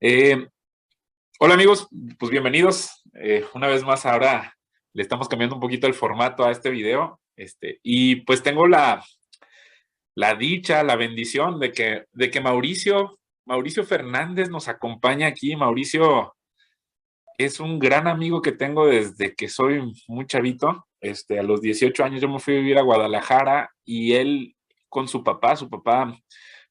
Eh, Hola amigos, pues bienvenidos. Una vez más ahora le estamos cambiando un poquito el formato a este video. Y pues tengo la dicha, la bendición de que Mauricio Fernández nos acompaña aquí. Mauricio es un gran amigo que tengo desde que soy muy chavito. A los 18 años yo me fui a vivir a Guadalajara y él con su papá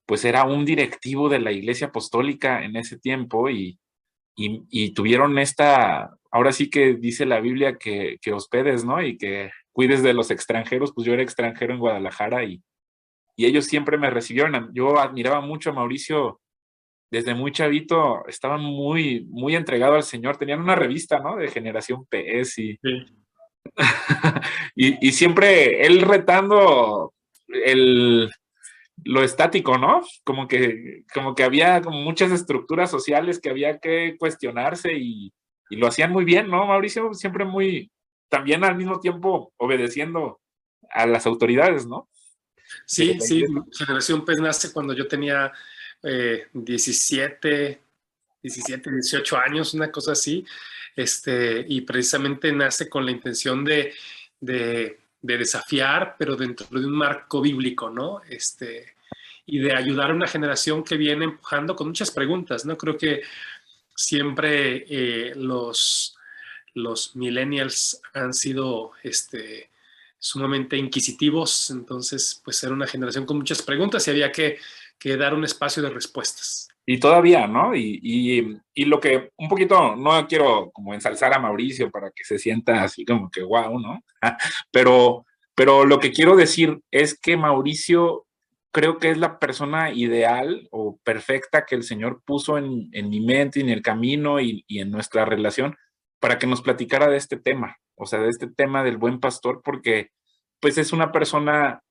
pues era un directivo de la Iglesia Apostólica en ese tiempo y tuvieron ahora sí que dice la Biblia que hospedes, ¿no? Y que cuides de los extranjeros, pues yo era extranjero en Guadalajara y ellos siempre me recibieron. Yo admiraba mucho a Mauricio desde muy chavito, estaba muy, muy entregado al Señor. Tenían una revista, ¿no? De Generación PS Sí, y siempre él retando el, lo estático, ¿no? Como que había como muchas estructuras sociales que había que cuestionarse y lo hacían muy bien, ¿no? Mauricio siempre también al mismo tiempo obedeciendo a las autoridades, ¿no? De sí, la sí, iglesia. Generación Pez nace cuando yo tenía 17, 18 años, una cosa así, y precisamente nace con la intención de desafiar, pero dentro de un marco bíblico, ¿no? Y de ayudar a una generación que viene empujando con muchas preguntas, ¿no? Creo que siempre los millennials han sido sumamente inquisitivos, entonces pues era una generación con muchas preguntas y había que dar un espacio de respuestas. Y todavía, ¿no? Y lo que un poquito, no quiero como ensalzar a Mauricio para que se sienta así como que wow, ¿no? Pero, pero lo que quiero decir es que Mauricio creo que es la persona ideal o perfecta que el Señor puso en mi mente y en el camino y en nuestra relación para que nos platicara de este tema, o sea, de este tema del buen pastor, porque pues es una persona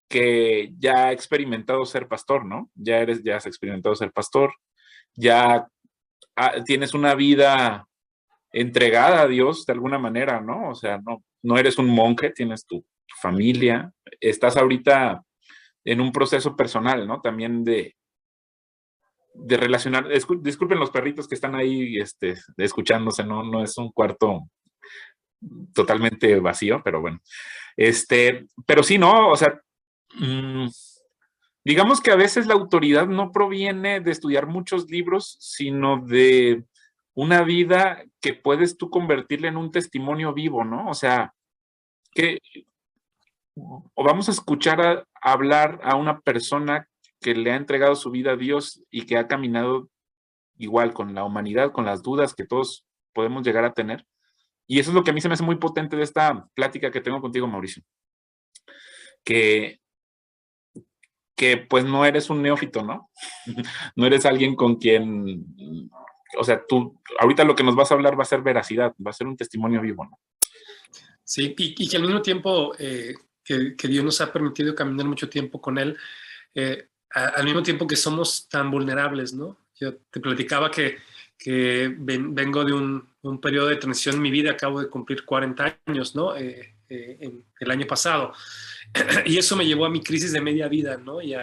que ya ha experimentado ser pastor, ¿no? Ya has experimentado ser pastor, ya tienes una vida entregada a Dios de alguna manera, ¿no? O sea, no eres un monje, tienes tu familia, estás ahorita en un proceso personal, ¿no? También de relacionar, disculpen los perritos que están ahí escuchándose, no es un cuarto totalmente vacío, pero bueno. Pero sí, ¿no? O sea, mmm, digamos que a veces la autoridad no proviene de estudiar muchos libros, sino de una vida que puedes tú convertirla en un testimonio vivo, ¿no? O sea, que o vamos a escuchar a hablar a una persona que le ha entregado su vida a Dios y que ha caminado igual con la humanidad, con las dudas que todos podemos llegar a tener. Y eso es lo que a mí se me hace muy potente de esta plática que tengo contigo, Mauricio. Que que pues no eres un neófito, ¿no? No eres alguien con quien, o sea, tú, ahorita lo que nos vas a hablar va a ser veracidad, va a ser un testimonio vivo, ¿no? Sí, y que al mismo tiempo que Dios nos ha permitido caminar mucho tiempo con Él, al mismo tiempo que somos tan vulnerables, ¿no? Yo te platicaba que vengo de un periodo de transición en mi vida, acabo de cumplir 40 años, ¿no? El año pasado. Y eso me llevó a mi crisis de media vida, ¿no? Y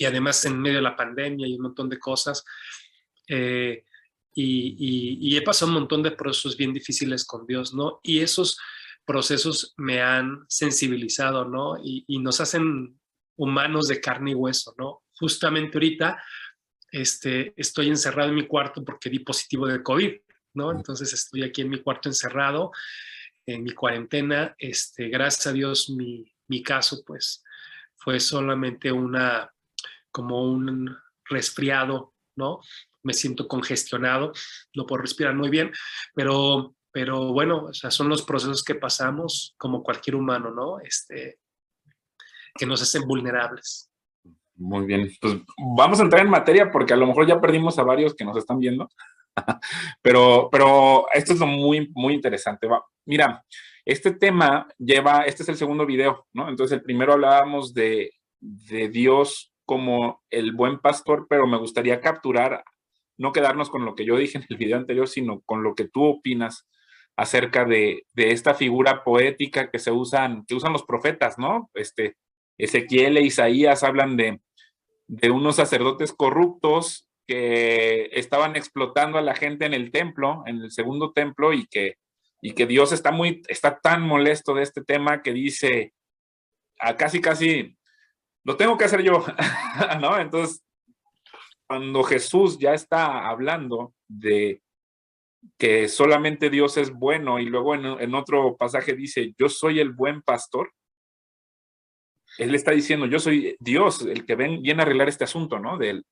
además en medio de la pandemia y un montón de cosas. Eh, y he pasado un montón de procesos bien difíciles con Dios, ¿no? Y esos procesos me han sensibilizado, ¿no? Y nos hacen humanos de carne y hueso, ¿no? Justamente ahorita estoy encerrado en mi cuarto porque di positivo de COVID, ¿no? Entonces estoy aquí en mi cuarto encerrado, en mi cuarentena. Gracias a Dios, mi caso, pues, fue solamente como un resfriado, ¿no? Me siento congestionado, no puedo respirar muy bien, pero bueno, o sea, son los procesos que pasamos como cualquier humano, ¿no? Que nos hacen vulnerables. Muy bien, pues vamos a entrar en materia porque a lo mejor ya perdimos a varios que nos están viendo, pero esto es lo muy, muy interesante. Mira, este tema este es el segundo video, ¿no? Entonces el primero hablábamos de Dios como el buen pastor, pero me gustaría capturar, no quedarnos con lo que yo dije en el video anterior, sino con lo que tú opinas acerca de esta figura poética que usan los profetas, ¿no? Ezequiel e Isaías hablan de unos sacerdotes corruptos que estaban explotando a la gente en el templo, en el segundo templo, y que Dios está tan molesto de este tema que dice, casi, casi, lo tengo que hacer yo, ¿no? Entonces, cuando Jesús ya está hablando de que solamente Dios es bueno, y luego en otro pasaje dice, yo soy el buen pastor, él está diciendo, yo soy Dios, el que viene a arreglar este asunto, ¿no? De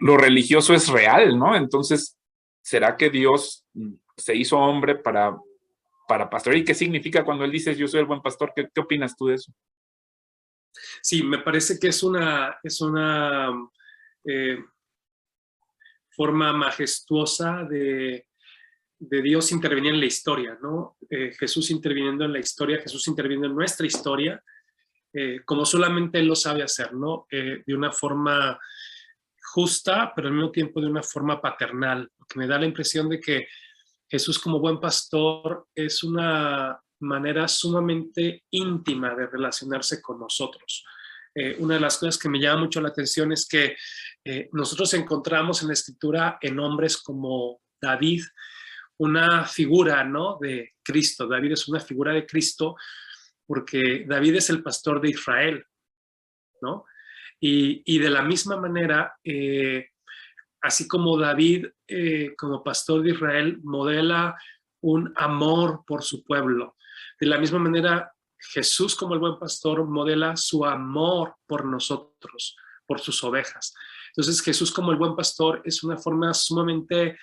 lo religioso es real, ¿no? Entonces, ¿será que Dios se hizo hombre para pastorear? ¿Y qué significa cuando él dice, yo soy el buen pastor? ¿Qué opinas tú de eso? Sí, me parece que es una eh, forma majestuosa de Dios intervenir en la historia, ¿no? Jesús interviniendo en la historia, Jesús interviniendo en nuestra historia, como solamente Él lo sabe hacer, ¿no? De una forma justa, pero al mismo tiempo de una forma paternal, porque me da la impresión de que Jesús como buen pastor es una manera sumamente íntima de relacionarse con nosotros. Una de las cosas que me llama mucho la atención es que nosotros encontramos en la escritura en hombres como David una figura, ¿no? De Cristo. David es una figura de Cristo porque David es el pastor de Israel, ¿no? Y de la misma manera, así como David, como pastor de Israel, modela un amor por su pueblo. De la misma manera, Jesús, como el buen pastor, modela su amor por nosotros, por sus ovejas. Entonces, Jesús, como el buen pastor, es una forma sumamente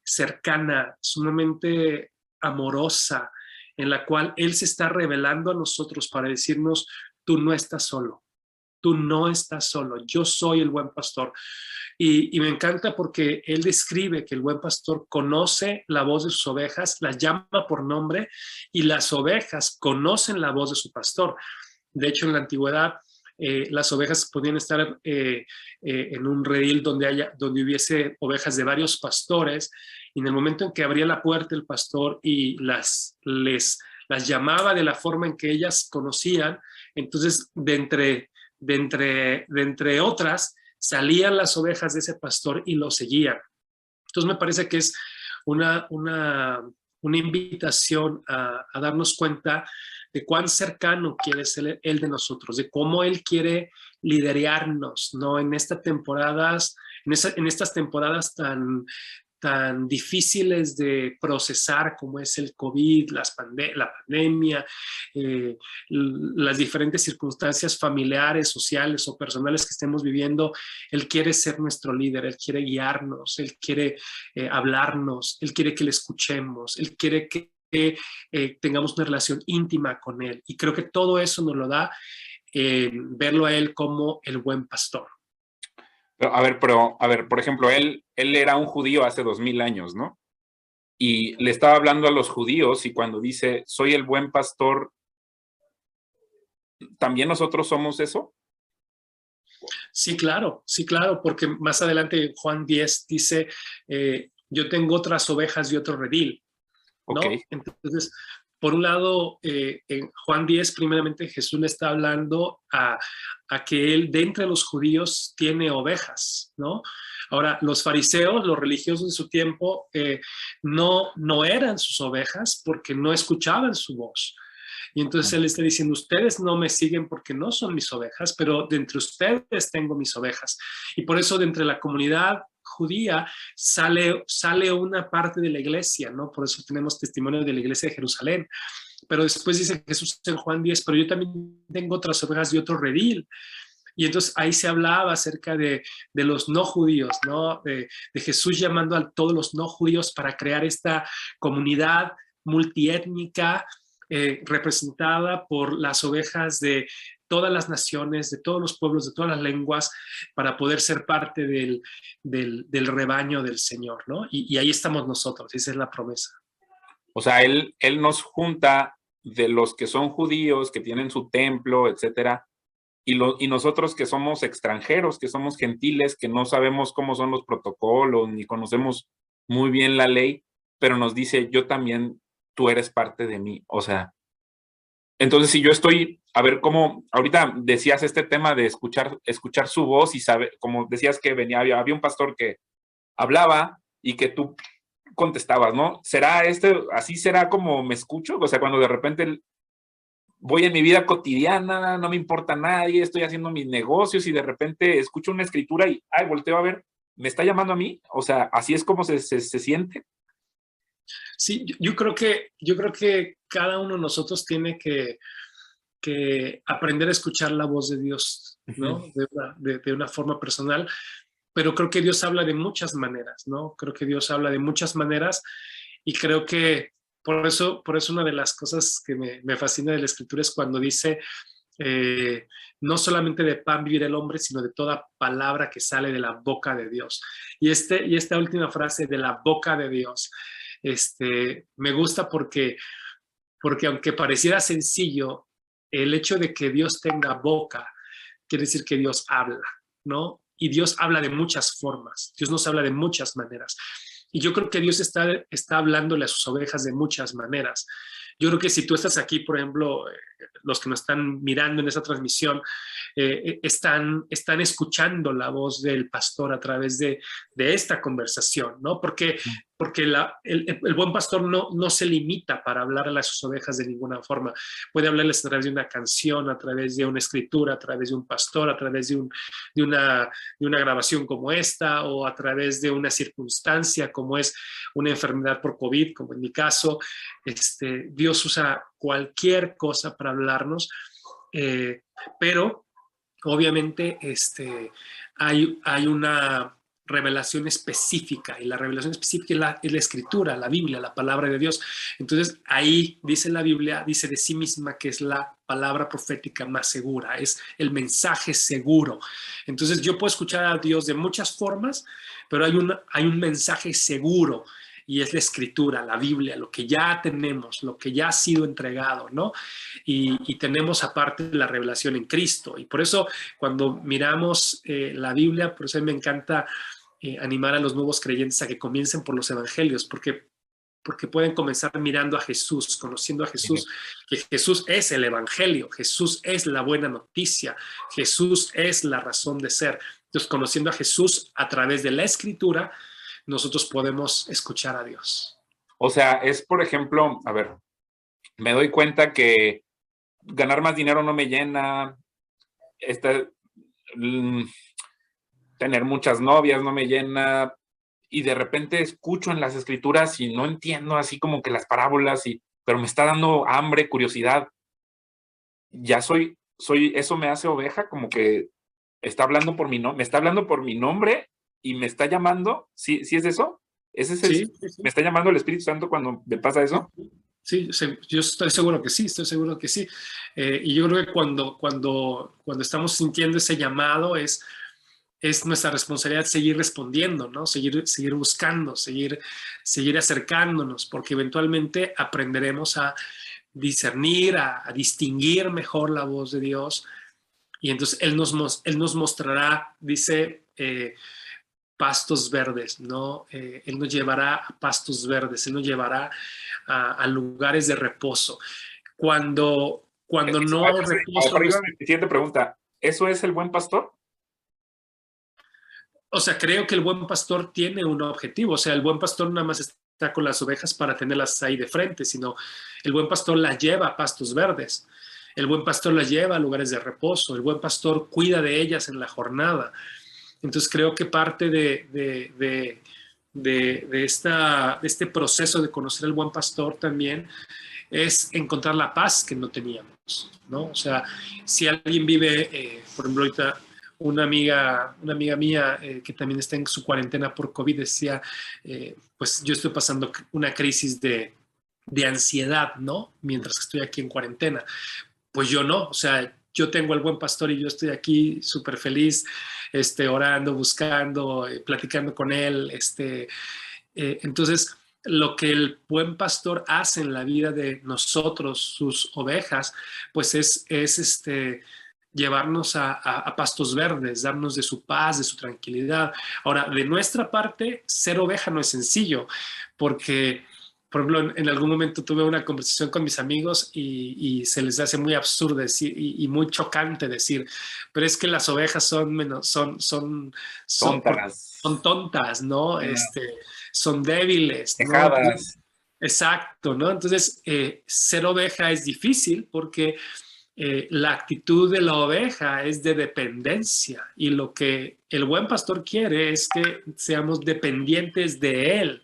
cercana, sumamente amorosa, en la cual Él se está revelando a nosotros para decirnos, tú no estás solo. Tú no estás solo, yo soy el buen pastor. Y me encanta porque él describe que el buen pastor conoce la voz de sus ovejas, las llama por nombre y las ovejas conocen la voz de su pastor. De hecho, en la antigüedad, las ovejas podían estar en un redil donde hubiese ovejas de varios pastores, y en el momento en que abría la puerta el pastor y las llamaba de la forma en que ellas conocían, entonces de entre otras, salían las ovejas de ese pastor y lo seguían. Entonces me parece que es una invitación a darnos cuenta de cuán cercano quiere ser Él de nosotros, de cómo Él quiere liderarnos, ¿no? En estas temporadas, en estas temporadas tan difíciles de procesar como es el COVID, la pandemia, las diferentes circunstancias familiares, sociales o personales que estemos viviendo. Él quiere ser nuestro líder, Él quiere guiarnos, Él quiere hablarnos, Él quiere que le escuchemos, Él quiere que tengamos una relación íntima con Él. Y creo que todo eso nos lo da verlo a Él como el buen pastor. A ver, por ejemplo, él era un judío hace 2000 años, ¿no? Y le estaba hablando a los judíos, y cuando dice, soy el buen pastor, ¿también nosotros somos eso? Sí, claro, porque más adelante Juan 10 dice, yo tengo otras ovejas y otro redil, ¿no? Ok. Entonces, por un lado, en Juan 10, primeramente Jesús le está hablando a que él de entre los judíos tiene ovejas, ¿no? Ahora, los fariseos, los religiosos de su tiempo, no eran sus ovejas porque no escuchaban su voz. Y entonces él está diciendo, ustedes no me siguen porque no son mis ovejas, pero de entre ustedes tengo mis ovejas. Y por eso de entre la comunidad judía sale una parte de la iglesia, ¿no? Por eso tenemos testimonio de la iglesia de Jerusalén. Pero después dice Jesús en Juan 10, pero yo también tengo otras ovejas de otro redil. Y entonces ahí se hablaba acerca de los no judíos, ¿no? De Jesús llamando a todos los no judíos para crear esta comunidad multiétnica representada por las ovejas de todas las naciones, de todos los pueblos, de todas las lenguas, para poder ser parte del rebaño del Señor, ¿no? Y ahí estamos nosotros, esa es la promesa. O sea, él nos junta de los que son judíos, que tienen su templo, etcétera, y nosotros que somos extranjeros, que somos gentiles, que no sabemos cómo son los protocolos, ni conocemos muy bien la ley, pero nos dice, yo también, tú eres parte de mí. O sea, Entonces, si yo estoy, a ver, cómo, ahorita decías este tema de escuchar su voz y saber, como decías que había un pastor que hablaba y que tú contestabas, ¿no? ¿Será así será como me escucho? O sea, cuando de repente voy en mi vida cotidiana, no me importa nadie, estoy haciendo mis negocios y de repente escucho una escritura y, ay, volteo a ver, ¿me está llamando a mí? O sea, así es como se siente. Sí, yo creo que cada uno de nosotros tiene que aprender a escuchar la voz de Dios, ¿no? De una forma personal, pero creo que Dios habla de muchas maneras, ¿no? Creo que Dios habla de muchas maneras y creo que por eso una de las cosas que me fascina de la Escritura es cuando dice, eh, no solamente de pan vivir el hombre, sino de toda palabra que sale de la boca de Dios. Y esta última frase de la boca de Dios, me gusta porque aunque pareciera sencillo, el hecho de que Dios tenga boca quiere decir que Dios habla, ¿no? Y Dios habla de muchas formas, Dios nos habla de muchas maneras. Y yo creo que Dios está hablándole a sus ovejas de muchas maneras. Yo creo que si tú estás aquí, por ejemplo, los que nos están mirando en esa transmisión, están escuchando la voz del pastor a través de esta conversación, ¿no? Porque el buen pastor no se limita para hablarle a sus ovejas de ninguna forma. Puede hablarles a través de una canción, a través de una escritura, a través de un pastor, a través de una grabación como esta, o a través de una circunstancia como es una enfermedad por COVID, como en mi caso. Dios usa cualquier cosa para hablarnos, pero obviamente hay una revelación específica, y la revelación específica es la escritura, la Biblia, la palabra de Dios. Entonces ahí dice la Biblia, dice de sí misma que es la palabra profética más segura, es el mensaje seguro. Entonces yo puedo escuchar a Dios de muchas formas, pero hay un mensaje seguro, y es la escritura, la Biblia, lo que ya tenemos, lo que ya ha sido entregado, ¿no? Y tenemos aparte la revelación en Cristo. Y por eso cuando miramos la Biblia, por eso a mí me encanta animar a los nuevos creyentes a que comiencen por los evangelios, porque pueden comenzar mirando a Jesús, conociendo a Jesús, que Jesús es el evangelio, Jesús es la buena noticia, Jesús es la razón de ser. Entonces, conociendo a Jesús a través de la escritura, nosotros podemos escuchar a Dios. O sea, es, por ejemplo, a ver, me doy cuenta que ganar más dinero no me llena, mm, tener muchas novias no me llena, y de repente escucho en las escrituras y no entiendo así como que las parábolas, pero me está dando hambre, curiosidad. Ya eso me hace oveja, como que está hablando por me está hablando por mi nombre y me está llamando. ¿Sí, sí es eso? ¿Ese es Sí, sí, sí. me está llamando el Espíritu Santo cuando me pasa eso? Sí, yo estoy seguro que sí, estoy seguro que sí. Y yo creo que cuando estamos sintiendo ese llamado es nuestra responsabilidad seguir respondiendo, ¿no? Seguir buscando, seguir acercándonos, porque eventualmente aprenderemos a discernir, a distinguir mejor la voz de Dios. Y entonces Él nos mostrará, dice, pastos verdes, ¿no? Él nos llevará a pastos verdes, Él nos llevará a lugares de reposo. Cuando no hay reposo, Arriba mi siguiente pregunta. ¿Eso es el buen pastor? o sea, creo que el buen pastor tiene un objetivo. O sea, el buen pastor nada más está con las ovejas para tenerlas ahí de frente, sino el buen pastor las lleva a pastos verdes. El buen pastor las lleva a lugares de reposo. El buen pastor cuida de ellas en la jornada. Entonces creo que parte de este proceso de conocer al buen pastor también es encontrar la paz que no teníamos, ¿no? O sea, si alguien vive, por ejemplo, ahorita una amiga mía que también está en su cuarentena por COVID decía, pues yo estoy pasando una crisis de ansiedad, ¿no? Mientras estoy aquí en cuarentena. Pues yo no, o sea, yo tengo al buen pastor y yo estoy aquí súper feliz, orando, buscando, platicando con él, entonces, lo que el buen pastor hace en la vida de nosotros, sus ovejas, pues es llevarnos a pastos verdes, darnos de su paz, de su tranquilidad. Ahora, de nuestra parte, ser oveja no es sencillo, porque por ejemplo, en algún momento tuve una conversación con mis amigos y se les hace muy absurdo decir, y muy chocante decir, pero es que las ovejas son menos, Tontas, son tontas, ¿no? Son débiles, ¿no? Entonces, dejadas. exacto, ¿no? Entonces, ser oveja es difícil porque la actitud de la oveja es de dependencia y lo que el buen pastor quiere es que seamos dependientes de él.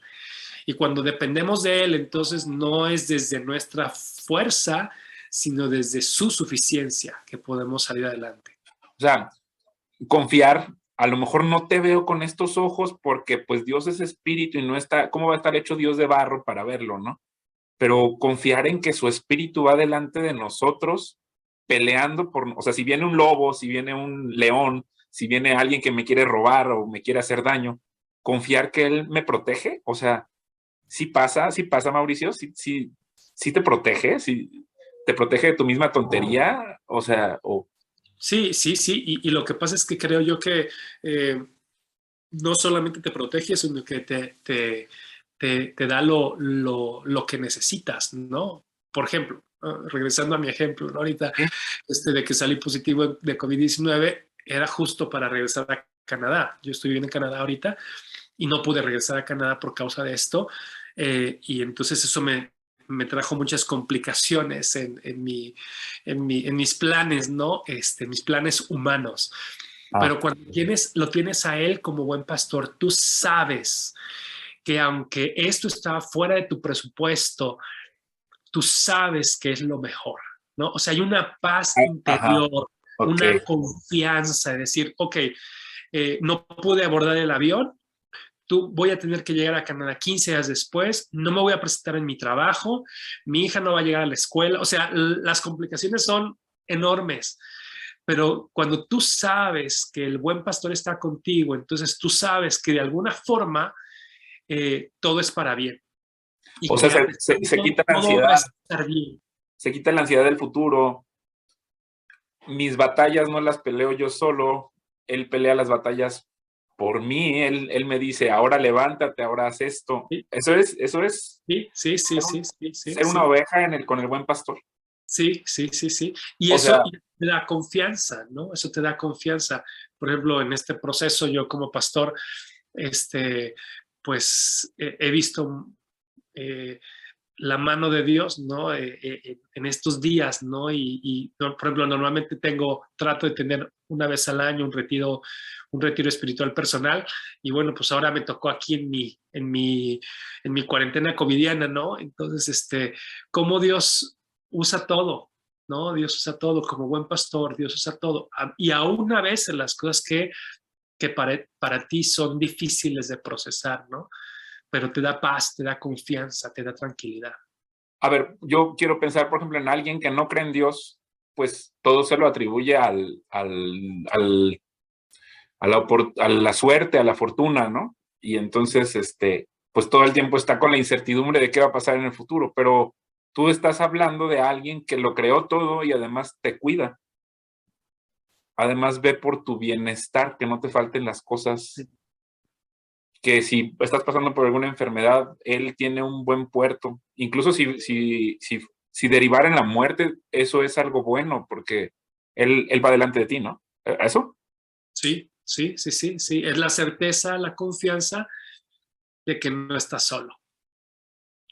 Y cuando dependemos de él, entonces no es desde nuestra fuerza, sino desde su suficiencia que podemos salir adelante. O sea, confiar, a lo mejor no te veo con estos ojos porque pues Dios es espíritu y no está, ¿cómo va a estar hecho Dios de barro para verlo, no? Pero confiar en que su espíritu va delante de nosotros peleando por, o sea, si viene un lobo, si viene un león, si viene alguien que me quiere robar o me quiere hacer daño, confiar que él me protege, o sea, sí pasa, Mauricio, sí te protege de tu misma tontería, o sea, o... Sí, sí, sí. Y lo que pasa es que creo yo que no solamente te protege, sino que te da lo que necesitas, ¿no? Por ejemplo, regresando a mi ejemplo, ¿no? Ahorita ¿Sí? de que salí positivo de COVID-19, era justo para regresar a Canadá. Yo estoy viviendo en Canadá ahorita y no pude regresar a Canadá por causa de esto. Y entonces eso me trajo muchas complicaciones en mis planes, ¿no? Mis planes humanos. Ah, Pero cuando lo tienes a él como buen pastor, tú sabes que aunque esto está fuera de tu presupuesto, tú sabes que es lo mejor, ¿no? O sea, hay una paz ajá, interior, ok. una confianza de decir, ok, no pude abordar el avión, voy a tener que llegar a Canadá 15 días después, no me voy a presentar en mi trabajo, mi hija no va a llegar a la escuela, o sea, las complicaciones son enormes, pero cuando tú sabes que el buen pastor está contigo, entonces tú sabes que de alguna forma todo es para bien y O sea, que a pesar de se quita la todo va a ansiedad, estar bien. se quita la ansiedad del futuro. Mis batallas no las peleo yo solo, él pelea las batallas por mí, él me dice, ahora levántate, ahora haz esto. Sí, Eso es sí, sí, sí, sí, sí, sí, ser una sí. oveja con el buen pastor. Sí, sí, sí, sí. Y O eso sea, te da confianza, ¿no? Eso te da confianza. Por ejemplo, en este proceso, yo como pastor, este, pues he visto eh, la mano de Dios, ¿no? En estos días, ¿no? Por ejemplo, normalmente trato de tener una vez al año un retiro espiritual personal, y bueno, pues ahora me tocó aquí en mi cuarentena covidiana, ¿no? Entonces, cómo Dios usa todo, ¿no? Dios usa todo, como buen pastor, Dios usa todo. Y aún a veces las cosas que para ti son difíciles de procesar, ¿no? Pero te da paz, te da confianza, te da tranquilidad. a ver, yo quiero pensar, por ejemplo, en alguien que no cree en Dios, pues todo se lo atribuye a la suerte, a la fortuna, ¿no? Y entonces, pues todo el tiempo está con la incertidumbre de qué va a pasar en el futuro, pero tú estás hablando de alguien que lo creó todo y además te cuida. Además ve por tu bienestar, que no te falten las cosas, que si estás pasando por alguna enfermedad, él tiene un buen puerto. Incluso si derivar en la muerte, eso es algo bueno, porque él va delante de ti, ¿no? ¿Eso? Sí, sí, sí, sí, sí. Es la certeza, la confianza de que no estás solo.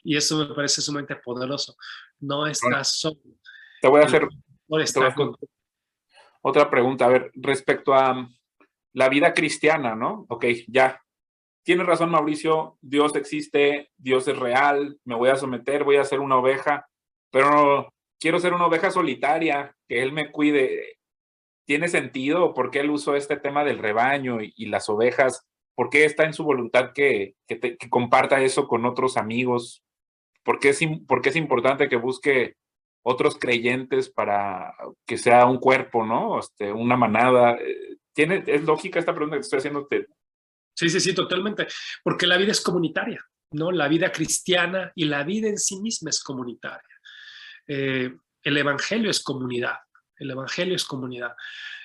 Y eso me parece sumamente poderoso. No Ahora, estás solo. te voy a El hacer, Señor te voy a está hacer contigo. otra pregunta, a ver, respecto a la vida cristiana, ¿no? Ok, ya. Tienes razón, Mauricio, Dios existe, Dios es real, me voy a someter, voy a ser una oveja, pero no, quiero ser una oveja solitaria, que Él me cuide. ¿Tiene sentido? ¿Por qué Él usó este tema del rebaño y las ovejas? ¿Por qué está en su voluntad que comparta eso con otros amigos? ¿Por qué es importante que busque otros creyentes para que sea un cuerpo, ¿no? Una manada. ¿Es lógica esta pregunta que estoy haciéndote? Sí, sí, sí, totalmente. Porque la vida es comunitaria, ¿no? La vida cristiana y la vida en sí misma es comunitaria. El evangelio es comunidad. El evangelio es comunidad.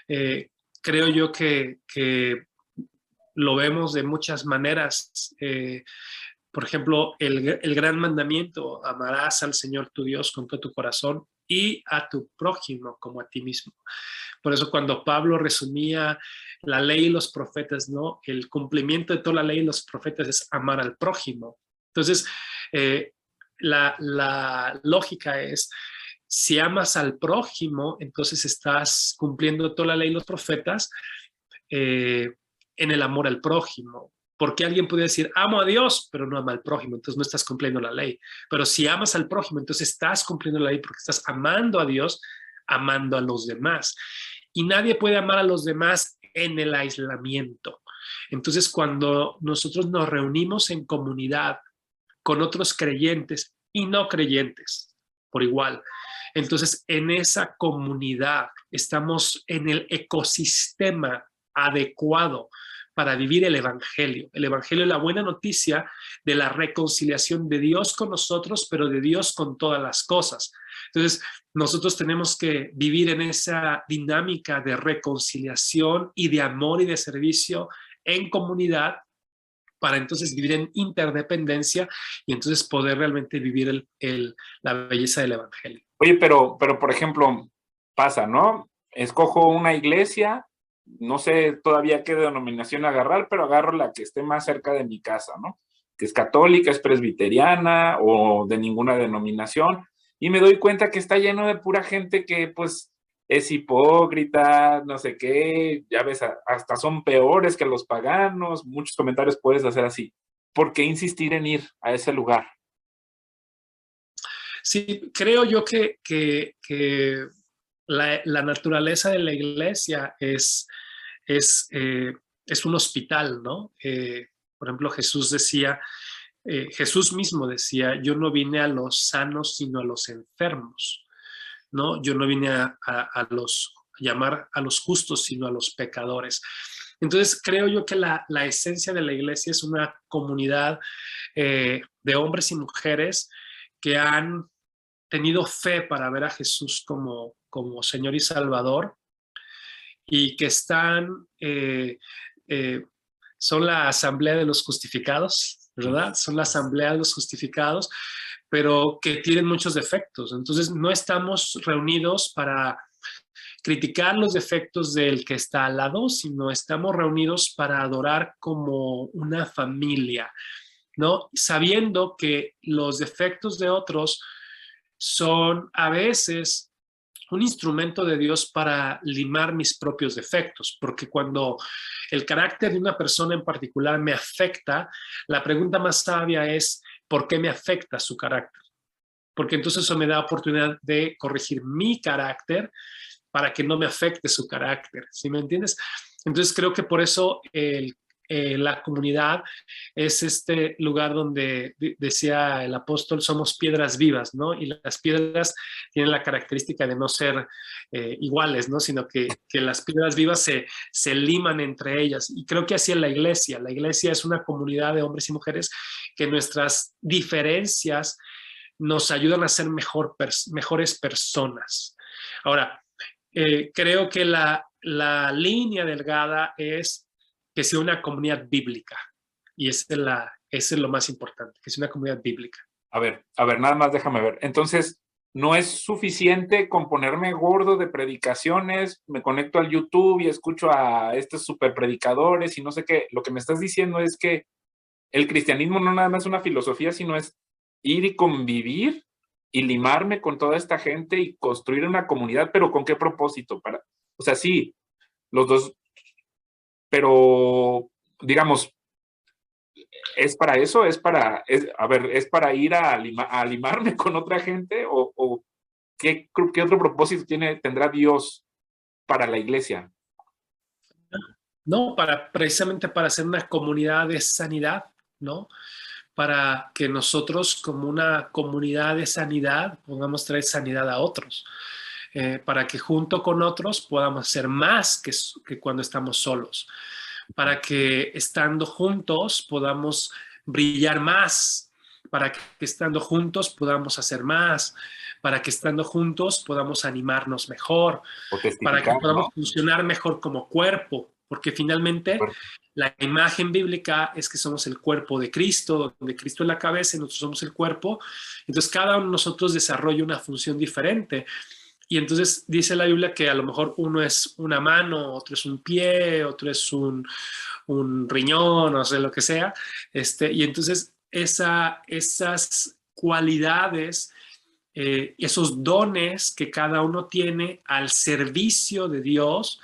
Eh, Creo yo que lo vemos de muchas maneras. por ejemplo, el gran mandamiento: amarás al Señor tu Dios con todo tu corazón y a tu prójimo como a ti mismo. Por eso cuando Pablo resumía la ley y los profetas, ¿no? El cumplimiento de toda la ley y los profetas es amar al prójimo. Entonces, la lógica es, si amas al prójimo, entonces estás cumpliendo toda la ley y los profetas en el amor al prójimo. Porque alguien puede decir, amo a Dios, pero no ama al prójimo, entonces no estás cumpliendo la ley. Pero si amas al prójimo, entonces estás cumpliendo la ley porque estás amando a Dios, amando a los demás. Y nadie puede amar a los demás en el aislamiento. Entonces, cuando nosotros nos reunimos en comunidad con otros creyentes y no creyentes, por igual, entonces en esa comunidad estamos en el ecosistema adecuado para vivir el evangelio. El evangelio es la buena noticia de la reconciliación de Dios con nosotros, pero de Dios con todas las cosas. Entonces, nosotros tenemos que vivir en esa dinámica de reconciliación y de amor y de servicio en comunidad, para entonces vivir en interdependencia y entonces poder realmente vivir la belleza del evangelio. Oye, pero por ejemplo, pasa, ¿no? Escojo una iglesia, no sé todavía qué denominación agarrar, pero agarro la que esté más cerca de mi casa, ¿no? Que es católica, es presbiteriana o de ninguna denominación, y me doy cuenta que está lleno de pura gente que pues es hipócrita, no sé qué, ya ves, hasta son peores que los paganos, muchos comentarios puedes hacer así. ¿Por qué insistir en ir a ese lugar? Sí, creo yo que la naturaleza de la iglesia es un hospital, ¿no? Por ejemplo, Jesús mismo decía, yo no vine a los sanos, sino a los enfermos, ¿no? Yo no vine a llamar a los justos, sino a los pecadores. Entonces, creo yo que la esencia de la iglesia es una comunidad de hombres y mujeres que han tenido fe para ver a Jesús como Señor y Salvador, y que son la asamblea de los justificados, ¿verdad? Son la asamblea de los justificados, pero que tienen muchos defectos. Entonces, no estamos reunidos para criticar los defectos del que está al lado, sino estamos reunidos para adorar como una familia, ¿no? Sabiendo que los defectos de otros son a veces un instrumento de Dios para limar mis propios defectos, porque cuando el carácter de una persona en particular me afecta, la pregunta más sabia es, ¿por qué me afecta su carácter? Porque entonces eso me da oportunidad de corregir mi carácter para que no me afecte su carácter, ¿sí me entiendes? Entonces creo que por eso la comunidad es este lugar donde decía el apóstol, somos piedras vivas, ¿no? Y las piedras tienen la característica de no ser iguales, ¿no? Sino que las piedras vivas se liman entre ellas. Y creo que así es la iglesia. La iglesia es una comunidad de hombres y mujeres que nuestras diferencias nos ayudan a ser mejores personas. Ahora, creo que la línea delgada es que sea una comunidad bíblica. Y ese es lo más importante, que sea una comunidad bíblica. A ver, nada más déjame ver. Entonces, no es suficiente con ponerme gordo de predicaciones, me conecto al YouTube y escucho a estos super predicadores y no sé qué. Lo que me estás diciendo es que el cristianismo no nada más es una filosofía, sino es ir y convivir y limarme con toda esta gente y construir una comunidad, pero ¿con qué propósito? O sea, sí, los dos, pero digamos, ¿es para eso? ¿Es para ir a limarme con otra gente? ¿O qué otro propósito tendrá Dios para la iglesia? No, precisamente para ser una comunidad de sanidad, ¿no? Para que nosotros como una comunidad de sanidad podamos traer sanidad a otros. Para que junto con otros podamos ser más que cuando estamos solos. Para que estando juntos podamos brillar más, para que estando juntos podamos hacer más, para que estando juntos podamos animarnos mejor, para que podamos funcionar mejor como cuerpo, porque finalmente la imagen bíblica es que somos el cuerpo de Cristo, donde Cristo es la cabeza y nosotros somos el cuerpo. Entonces cada uno de nosotros desarrolla una función diferente. Y entonces dice la Biblia que a lo mejor uno es una mano, otro es un pie, otro es un riñón, o sea, lo que sea. Y entonces esas cualidades, esos dones que cada uno tiene al servicio de Dios,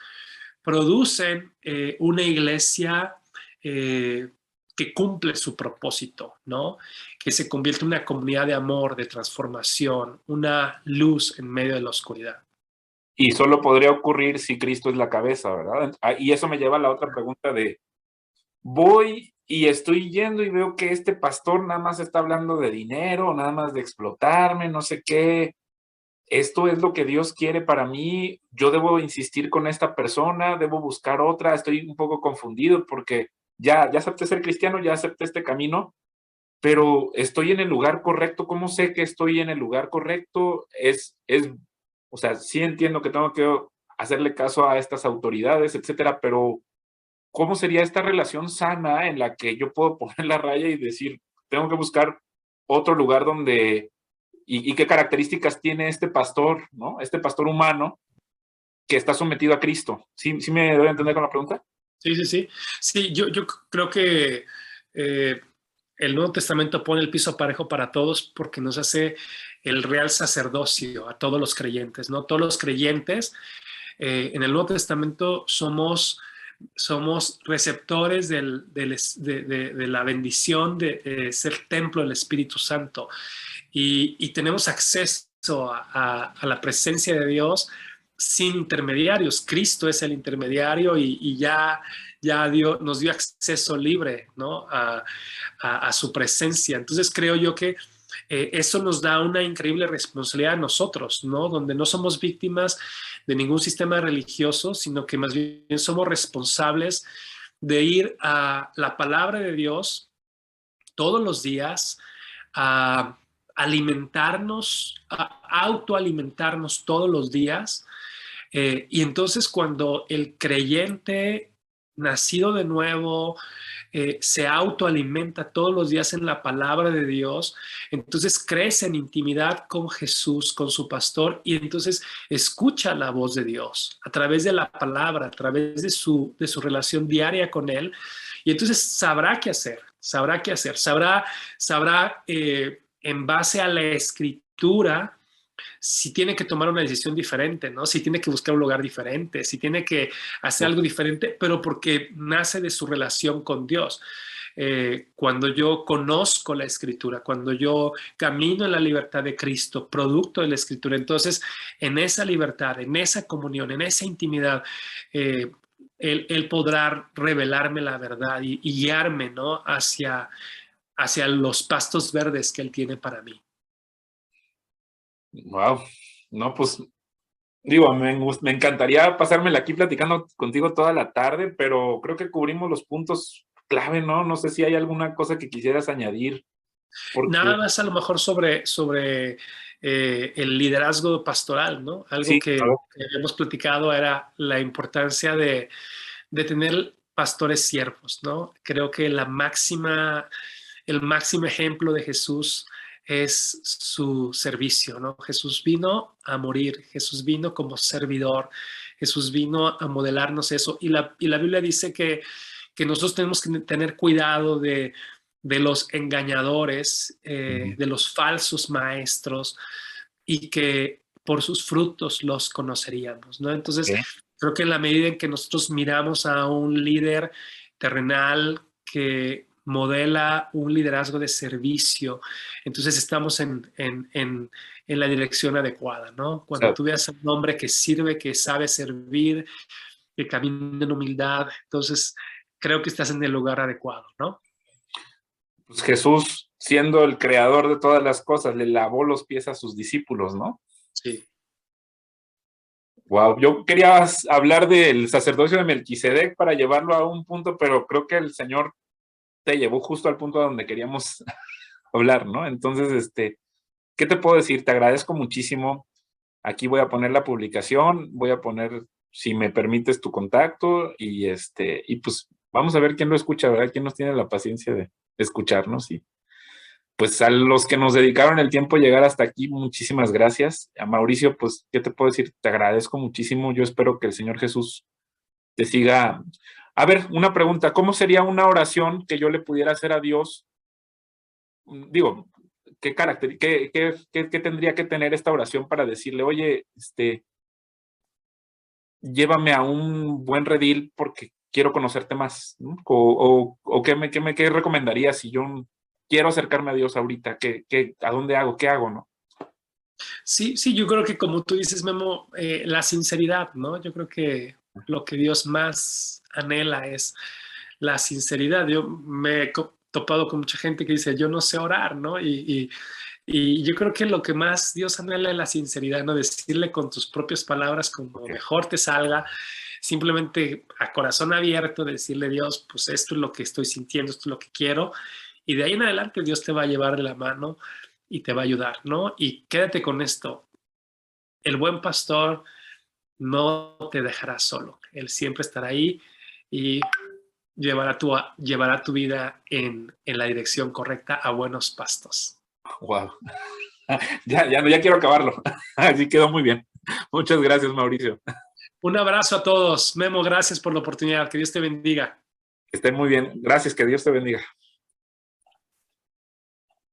producen una iglesia que cumple su propósito, ¿no? Que se convierte en una comunidad de amor, de transformación, una luz en medio de la oscuridad. Y solo podría ocurrir si Cristo es la cabeza, ¿verdad? Y eso me lleva a la otra pregunta de, voy y estoy yendo y veo que este pastor nada más está hablando de dinero, nada más de explotarme, no sé qué. Esto es lo que Dios quiere para mí. Yo debo insistir con esta persona, debo buscar otra. Estoy un poco confundido porque ya acepté ser cristiano, ya acepté este camino, pero estoy en el lugar correcto. ¿Cómo sé que estoy en el lugar correcto? O sea, sí entiendo que tengo que hacerle caso a estas autoridades, etcétera, pero ¿cómo sería esta relación sana en la que yo puedo poner la raya y decir, tengo que buscar otro lugar donde, y qué características tiene este pastor, ¿no? Este pastor humano que está sometido a Cristo. ¿Sí me doy a entender con la pregunta? Sí, sí, sí. Sí, yo creo que el Nuevo Testamento pone el piso parejo para todos porque nos hace el real sacerdocio a todos los creyentes, ¿no? Todos los creyentes en el Nuevo Testamento somos receptores de la bendición de ser templo del Espíritu Santo y tenemos acceso a la presencia de Dios sin intermediarios. Cristo es el intermediario y ya nos dio acceso libre, ¿no? a su presencia. Entonces creo yo que eso nos da una increíble responsabilidad a nosotros, ¿no? Donde no somos víctimas de ningún sistema religioso, sino que más bien somos responsables de ir a la palabra de Dios todos los días, a alimentarnos, a autoalimentarnos todos los días. Y entonces cuando el creyente nacido de nuevo se autoalimenta todos los días en la palabra de Dios, entonces crece en intimidad con Jesús, con su pastor, y entonces escucha la voz de Dios a través de la palabra, a través de su relación diaria con Él, y entonces sabrá qué hacer, sabrá en base a la escritura si tiene que tomar una decisión diferente, ¿no? Si tiene que buscar un lugar diferente, si tiene que hacer algo diferente, pero porque nace de su relación con Dios. Cuando yo conozco la Escritura, cuando yo camino en la libertad de Cristo, producto de la Escritura, entonces en esa libertad, en esa comunión, en esa intimidad, él podrá revelarme la verdad y guiarme, ¿no? hacia los pastos verdes que Él tiene para mí. Wow. No, pues digo, me encantaría pasármela aquí platicando contigo toda la tarde, pero creo que cubrimos los puntos clave, ¿no? No sé si hay alguna cosa que quisieras añadir. Nada más a lo mejor sobre el liderazgo pastoral, ¿no? Algo Sí, que hemos platicado era la importancia de tener pastores siervos, ¿no? Creo que el máximo ejemplo de Jesús es su servicio, ¿no? Jesús vino a morir, Jesús vino como servidor, Jesús vino a modelarnos eso. Y la Biblia dice que nosotros tenemos que tener cuidado de los engañadores, de los falsos maestros, y que por sus frutos los conoceríamos, ¿no? Entonces, creo que en la medida en que nosotros miramos a un líder terrenal que modela un liderazgo de servicio, entonces estamos en la dirección adecuada, ¿no? Cuando tú veas a un hombre que sirve, que sabe servir, que camina en humildad, entonces creo que estás en el lugar adecuado, ¿no? Pues Jesús, siendo el creador de todas las cosas, le lavó los pies a sus discípulos, ¿no? Sí. Wow, yo quería hablar del sacerdocio de Melquisedec para llevarlo a un punto, pero creo que el Señor te llevó justo al punto donde queríamos hablar, ¿no? Entonces, ¿qué te puedo decir? Te agradezco muchísimo. Aquí voy a poner la publicación, voy a poner si me permites tu contacto y pues vamos a ver quién lo escucha, ¿verdad? Quién nos tiene la paciencia de escucharnos y pues a los que nos dedicaron el tiempo a llegar hasta aquí, muchísimas gracias. A Mauricio, pues, ¿qué te puedo decir? Te agradezco muchísimo. Yo espero que el Señor Jesús te siga. A ver, una pregunta, ¿cómo sería una oración que yo le pudiera hacer a Dios? Digo, ¿qué tendría que tener esta oración para decirle, oye, llévame a un buen redil porque quiero conocerte más, ¿no? O qué recomendarías si yo quiero acercarme a Dios ahorita? ¿A dónde hago? ¿Qué hago, no? Sí, sí, yo creo que como tú dices, Memo, la sinceridad, ¿no? Yo creo que lo que Dios más anhela es la sinceridad. Yo me he topado con mucha gente que dice, yo no sé orar, ¿no? Y yo creo que lo que más Dios anhela es la sinceridad, ¿no? Decirle con tus propias palabras como mejor te salga, simplemente a corazón abierto, decirle, Dios, pues esto es lo que estoy sintiendo, esto es lo que quiero, y de ahí en adelante Dios te va a llevar de la mano y te va a ayudar, ¿no? Y quédate con esto, el buen pastor no te dejará solo, él siempre estará ahí y llevará tu vida en la dirección correcta a buenos pastos. Wow. Ya quiero acabarlo. Así quedó muy bien. Muchas gracias, Mauricio. Un abrazo a todos. Memo, gracias por la oportunidad. Que Dios te bendiga. Que estén muy bien. Gracias, que Dios te bendiga.